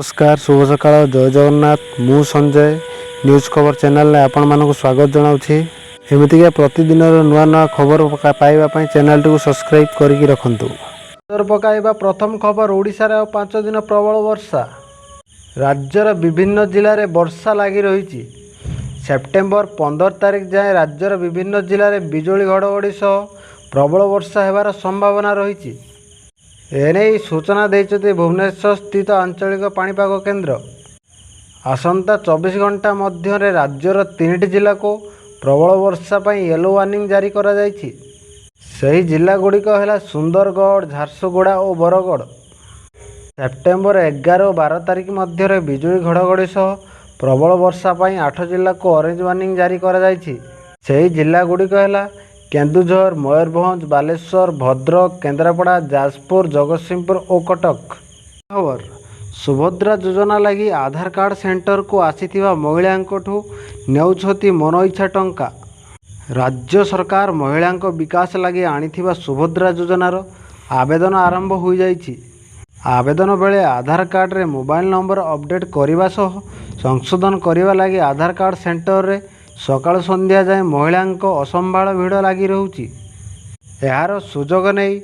नमस्कार शुभ सकाळ जय जगन्नाथ मु संजय न्यूज खबर चैनल आपण मानक स्वागत जनाऊँगी एमतीका प्रतिदिन नुआ नुआ खबर पाइबा चैनल टी सब्सक्राइब करके रखु पकाइबा प्रथम खबर ओडिशा रे 5 दिन प्रबल वर्षा राज्यर विभिन्न जिले में वर्षा लगी रही सेप्टेम्बर 15 तारिख जाए राज्यर विभिन्न जिले में बिजुली घड़घड़ी सह प्रबल वर्षा होबार संभावना रही एने सूचना देते भुवनेश्वर स्थित आंचलिक पाणीपाग केन्द्र आसंता 24 घंटा मध्य राज्यर 3टी जिला को प्रबल वर्षा पर येलो वार्निंग जारी करा जायछि। सही जिला गुड़िक है सुंदरगढ़ झारसुगुड़ा और बरगढ़। सेप्टेम्बर 11 और 12 तारिख मध्य बिजुली घड़घड़ी सह प्रबल वर्षा पर 8 जिला को ऑरेंज वार्निंग जारी करा जायछि। सही जिला गुड़िक है केन्दुझर मयूरभंज बालेश्वर भद्रक केन्द्रापड़ा जाजपुर जगतसिंहपुर और कटक। खबर सुभद्रा योजना लगी आधार कार्ड सेंटर को आसीथिबा महिलांकठू नेउछति मन इच्छा टंका। राज्य सरकार महिला विकास लगी आनिथिबा सुभद्रा योजनार आवेदन आरंभ हो जाइछि। आवेदन बेले आधार कार्ड रे मोबाइल नंबर अपडेट करने सह संशोधन करने लगी आधार कार्ड सेंटर रे सकाळ संध्या जाए महिला असंभाल भिड़ लगी रोचे। यार सुजोग नहीं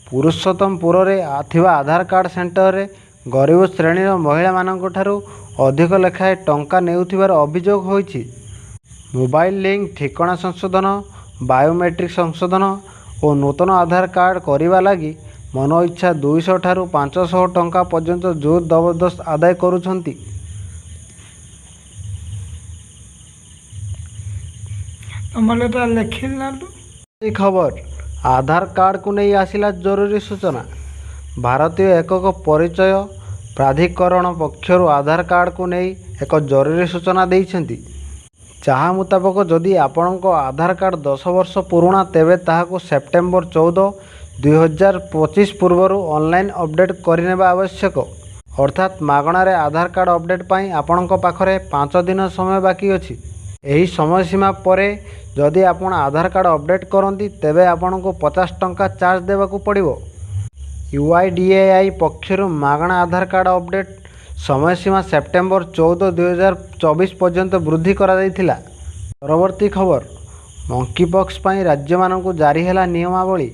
पुरुषोत्तमपुर में आधार कार्ड सेंटर रे गरीब श्रेणी महिला मानक ठारू अधिक लेखाएं टंका नेउथिबार अभियोग होइछि। मोबाइल लिंक ठिकाना संशोधन बायोमेट्रिक संशोधन और नूतन आधार कार्ड करने लगी मन इच्छा 200 ठारू 500 टंका पर्यंत जोर जबरदस्त आदाय करुछंती। खबर आधार कार्ड को नहीं आसिला जरूरी सूचना। भारतीय एकक परिचय प्राधिकरण पक्षर आधार कार्ड को नहीं एक जरूरी सूचना देइछंती। जहाँ मुताबक जदि आपणक आधार कार्ड 10 वर्ष पुराणा तेबे ताहाको सेप्टेम्बर 14 2025 पूर्वर ऑनलाइन अपडेट करने आवश्यक। अर्थात मागणारे आधार कार्ड अपडेट पाई आपणक पाखरे 5 दिन समय बाकी अछि। यही समय सीमा पर जदि आपण आधार कार्ड अपडेट करती तेबे आपण को 50 टंका चार्ज देवाक पड़ो। UIDAI पक्षर मागणा आधार कार्ड अपडेट समय सीमा सेप्टेम्बर 14 2024 पर्यंत वृद्धि करा जायथिला। परवर्ती खबर मंकीपॉक्स पाई राज्य मानक जारी है नियमावली।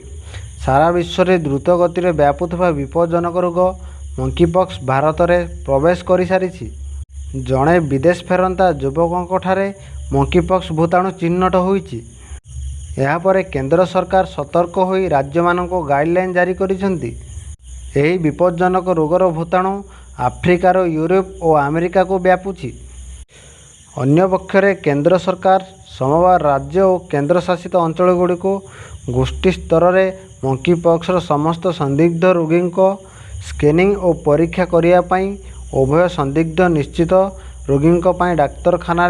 सारा विश्व में द्रुत गति व्यापुवा विपज्जनक रोग मंकीपॉक्स भारत में प्रवेश कर सारी। जड़े विदेश फेरंता युवकों ठारे मंकीपॉक्स भूताणु चिन्हट होइछि। या परे केंद्र सरकार सतर्क होई राज्य मानक गाइडलाइन जारी करिसेंती। एही विपज्जनक रोगर भूताणु आफ्रिकार यूरोप और अमेरिका को व्यापुछि। अन्य पक्षरे केंद्र सरकार समवार राज्य और केंद्र शासित अंचल गुड़ी को गोष्ठी स्तर में मंकीपॉक्सर समस्त संदिग्ध रोगी को स्क्रीनिंग और परीक्षा करिया पई उभय संदिग्ध निश्चित रोगी डाक्तरखाना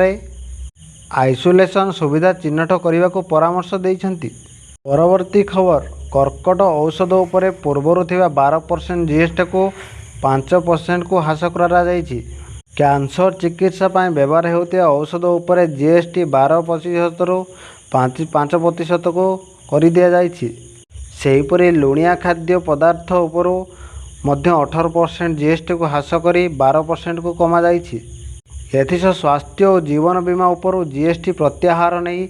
आइसोलेशन सुविधा चिन्हट करने को परामर्श देइछंती। परवर्ती खबर कर्कट औषध उपरे पूर्वर थिबा 12% जीएसटी को 5% को ह्रास करा जायछि। कैंसर चिकित्सा पाई व्यवहार होता औषध उपरे जीएसटी 12% रु 5% को कर दि जायछि। सेहीपरि लुणिया खाद्य पदार्थ उपरू मध्य 18% जीएसटी को ह्रास करी 12% को कमा जायछि। एथिसह स्वास्थ्य और जीवन बीमा उपरू जीएसटी प्रत्याहार नहीं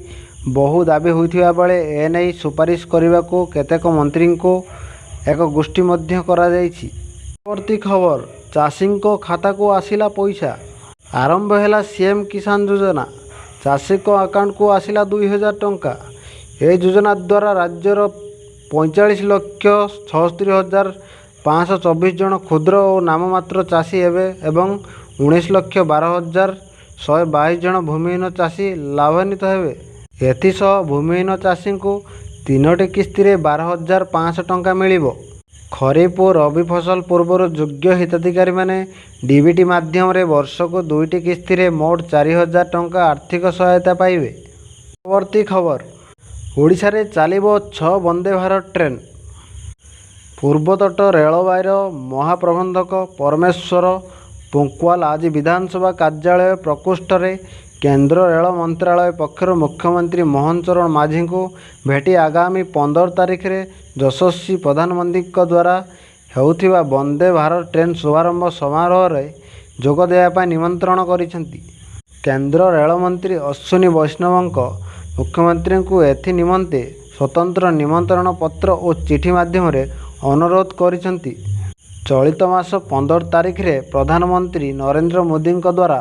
बहु दाबी होइथिबा बेले एने सुपारिश करने को केतेक मंत्री को एक गोष्ठी मध्य करा जायछि। परवर्ती खबर चाषी को खाता को आसिला पैसा। आरंभ है सीएम किसान योजना। चाषी को अकाउंट को आसिला 2000 टंका। यह योजना द्वारा राज्यर 45,76,524 जन क्षुद्र और नाममात्र चाषी एवं 19,12,122 जन भूमिहीन चाषी लाभान्वित हेबे। एथिसह भूमिहीन चाषी को 3टी किस्ती 12,500 टंका मिलिबो। खरीफ और रबी फसल पूर्वर योग्य हिताधिकारी माने डीबीटी माध्यम रे वर्ष को 2टी किस्ती मोट 4,000 टंका आर्थिक सहायता पाइबे। परवर्ती खबर ओडिशा रे चलिबो 6 वंदे भारत ट्रेन। पूर्वतट रेलवाईर महाप्रबंधक परमेश्वर पोंक्वाल आज विधानसभा कार्यालय प्रकोष्ठ में केंद्र रेल मंत्रालय पक्षर मुख्यमंत्री मोहन चरण माझी को भेटी आगामी 15 तारिख रे यशस्वी प्रधानमंत्री द्वारा ହେଉଥିବା ବନ୍ଦେ ଭାରତ ଟ୍ରେନ୍ ଶୁଭାରମ୍ଭ ସମାରୋହରେ ଯୋଗ ଦେବା ପାଇଁ ନିମନ୍ତ୍ରଣ କରିଛନ୍ତି। କେନ୍ଦ୍ର ରେଳମନ୍ତ୍ରୀ ଅଶ୍ୱିନୀ ବୈଷ୍ଣବଙ୍କ ମୁଖ୍ୟମନ୍ତ୍ରୀଙ୍କୁ ଏଥି ନିମନ୍ତେ ସ୍ୱତନ୍ତ୍ର ନିମନ୍ତ୍ରଣ ପତ୍ର ଓ ଚିଠି ମାଧ୍ୟମରେ ଅନୁରୋଧ କରିଛନ୍ତି। ଚଳିତ ମାସ 15 ତାରିଖରେ ପ୍ରଧାନମନ୍ତ୍ରୀ ନରେନ୍ଦ୍ର ମୋଦିଙ୍କ ଦ୍ୱାରା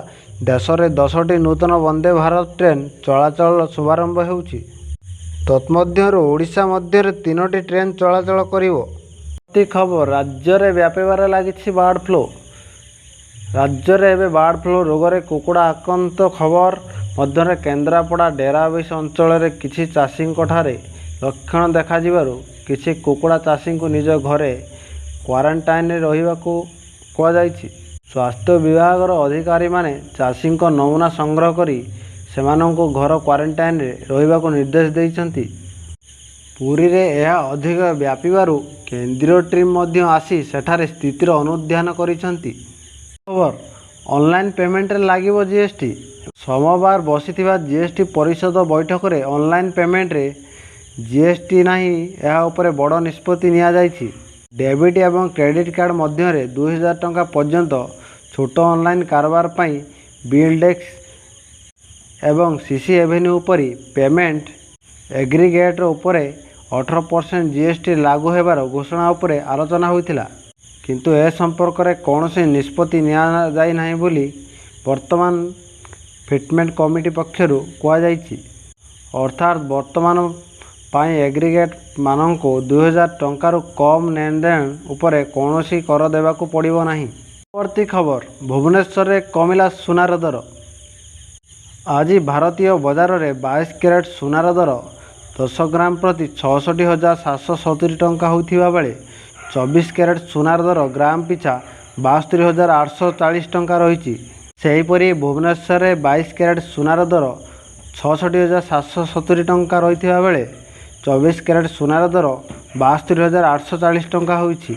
ଦେଶରେ 10ଟି ନୂତନ ବନ୍ଦେ ଭାରତ ଟ୍ରେନ୍ ଚଳାଚଳର ଶୁଭାରମ୍ଭ ହେଉଛି। ତନ୍ମଧ୍ୟରୁ ଓଡ଼ିଶା ମଧ୍ୟରେ 3ଟି ଟ୍ରେନ୍ ଚଳାଚଳ କରିବ। ଖବର ରାଜ୍ୟରେ ବ୍ୟାପିବାରେ ଲାଗିଛି ବାର୍ଡ ଫ୍ଲୁ। ରାଜ୍ୟରେ ଏବେ ବାର୍ଡ ଫ୍ଲୁ ରୋଗରେ କୁକୁଡ଼ା ଆକ୍ରାନ୍ତ ଖବର ମଧ୍ୟରେ କେନ୍ଦ୍ରାପଡ଼ା ଡେରାବିଶ ଅଞ୍ଚଳରେ କିଛି ଚାଷୀଙ୍କଠାରେ ଲକ୍ଷଣ ଦେଖାଯିବାରୁ କିଛି କୁକୁଡ଼ା ଚାଷୀଙ୍କୁ ନିଜ ଘରେ କ୍ୱାରେଣ୍ଟାଇନ୍ରେ ରହିବାକୁ କୁହାଯାଇଛି। ସ୍ୱାସ୍ଥ୍ୟ ବିଭାଗର ଅଧିକାରୀମାନେ ଚାଷୀଙ୍କ ନମୁନା ସଂଗ୍ରହ କରି ସେମାନଙ୍କୁ ଘର କ୍ୱାରେଣ୍ଟାଇନ୍ରେ ରହିବାକୁ ନିର୍ଦ୍ଦେଶ ଦେଇଛନ୍ତି। ପୁରୀରେ ଏହା ଅଧିକ ବ୍ୟାପିବାରୁ କେନ୍ଦ୍ରୀୟ ଟିମ୍ ମଧ୍ୟ ଆସି ସେଠାରେ ସ୍ଥିତିର ଅନୁଧ୍ୟାନ କରିଛନ୍ତି। ଖବର ଅନଲାଇନ୍ ପେମେଣ୍ଟରେ ଲାଗିବ ଜିଏସ୍ଟି। ସୋମବାର ବସିଥିବା ଜିଏସ୍ଟି ପରିଷଦ ବୈଠକରେ ଅନଲାଇନ୍ ପେମେଣ୍ଟରେ ଜିଏସ୍ଟି ନାହିଁ ଏହା ଉପରେ ବଡ଼ ନିଷ୍ପତ୍ତି ନିଆଯାଇଛି। ଡେବିଟ୍ ଏବଂ କ୍ରେଡ଼ିଟ୍ କାର୍ଡ଼ ମଧ୍ୟରେ 2000 ଟଙ୍କା ପର୍ଯ୍ୟନ୍ତ ଛୋଟ ଅନଲାଇନ୍ କାରବାର ପାଇଁ ବିଲ୍ ଡେସ୍କ ଏବଂ ସିସି ଏଭେନ୍ୟୁ ଉପରେ ପେମେଣ୍ଟ ଏଗ୍ରିଗେଟର ଉପରେ 18% ଜିଏସ୍ଟି ଲାଗୁ ହେବାର ଘୋଷଣା ଉପରେ ଆଲୋଚନା ହୋଇଥିଲା। କିନ୍ତୁ ଏ ସମ୍ପର୍କରେ କୌଣସି ନିଷ୍ପତ୍ତି ନିଆଯାଇନାହିଁ ବୋଲି ବର୍ତ୍ତମାନ ଫିଟମେଣ୍ଟ କମିଟି ପକ୍ଷରୁ କୁହାଯାଇଛି। ଅର୍ଥାତ୍ ବର୍ତ୍ତମାନ ପାଇଁ ଏଗ୍ରିଗେଟ ମାନଙ୍କୁ 2000 ଟଙ୍କାରୁ କମ୍ ନେଣଦେଣ ଉପରେ କୌଣସି କର ଦେବାକୁ ପଡ଼ିବ ନାହିଁ। ପରବର୍ତ୍ତୀ ଖବର ଭୁବନେଶ୍ୱରରେ କମିଲା ସୁନାର ଦର। ଆଜି ଭାରତୀୟ ବଜାରରେ 22 କ୍ୟାରେଟ୍ ସୁନାର ଦର 10 ଗ୍ରାମ ପ୍ରତି 66,770 ଟଙ୍କା ହୋଇଥିବା ବେଳେ 24 କ୍ୟାରେଟ୍ ସୁନାର ଦର ଗ୍ରାମ ପିଛା 72,840 ଟଙ୍କା ରହିଛି। ସେହିପରି ଭୁବନେଶ୍ୱରରେ 22 କ୍ୟାରେଟ୍ ସୁନାର ଦର 66,770 ଟଙ୍କା ରହିଥିବା ବେଳେ 24 କ୍ୟାରେଟ୍ ସୁନାର ଦର 72,840 ଟଙ୍କା ହୋଇଛି।